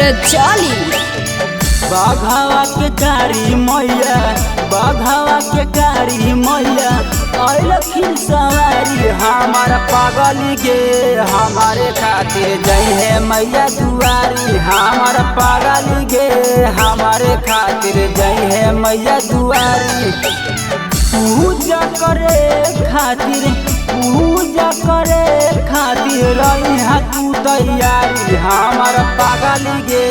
चली बाघावा के कारी मैया, बाघावा के कारी मैया लखीन सवारी हमारा पागली गे, हमारे खातिर जई है मैया दुआरी, हमारा पागली गे हमारे खातिर जई है मैया दुआरी। पूजा करे खातिर, पूजा करे खातिर रही है तू तैयारी, हमारा पागली गे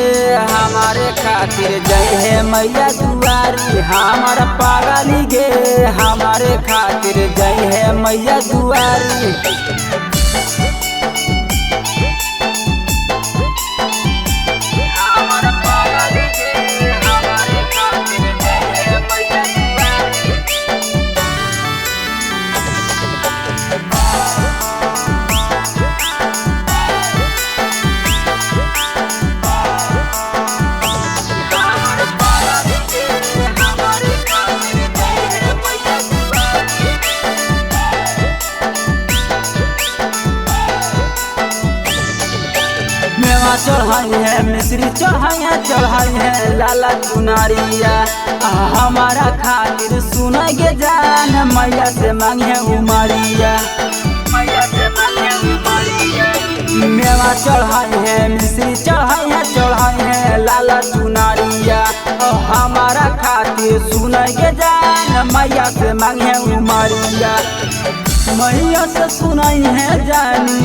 हमारे खातिर जई है मैया दुआरी, हमारा पागली गे हमारे खातिर जई है मैया दुआरी। मेवा चढ़ाई है, मिश्री चढ़ाई है, चढ़ाई है लाला चुनारिया, हमारा खातिर सुनेगे जान मैया से मांगे उमरिया, मैया से मांगे उमरिया। मेवा चढ़ाई है, मिश्री चढ़ाई है, चढ़ाई है लाला चुनारिया, हमारा खातिर सुनेगे जान मैया से मांगे उमरिया। मैया से सुनाई है जानू,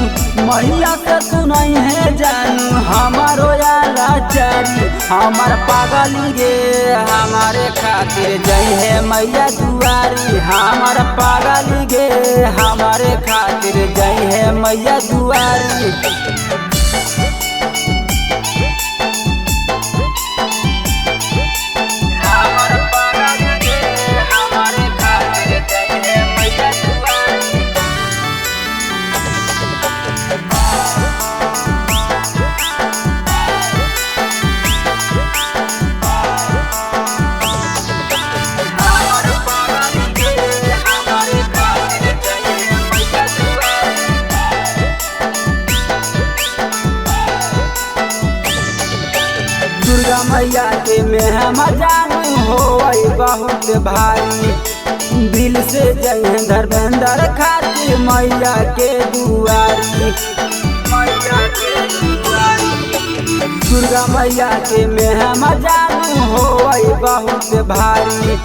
मैया से सुनाई है जानू, हमारो लाचारी हमार पागली गे हमारे खातिर जई है मैया दुआरी, हमार पागली गे हमारे खातिर जई है मैया दुआरी। दुर्गा मैया के मेहमा जानू हो बहुत भारी, दिल से जय धर्मेंद्र खातिर मैया के दुआरी, मैया के दुआरी। दुर्गा मैया के मेहमा जानू हो बहुत भारी,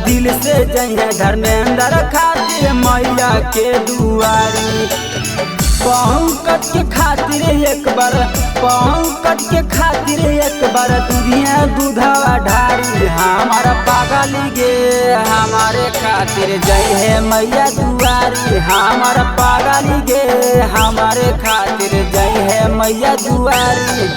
दिल से जय धर्मेंद्र खातिर मैया के दुआरी। पंकज के खातिर एक बार, पंकज के खातिर एक बार दुनिया दूधवा ढारी, हमारा पागली गे हमारे खातिर जई है मैया दुआरी, हमारा पागली गे हमारे खातिर जई है मैया दुआरी।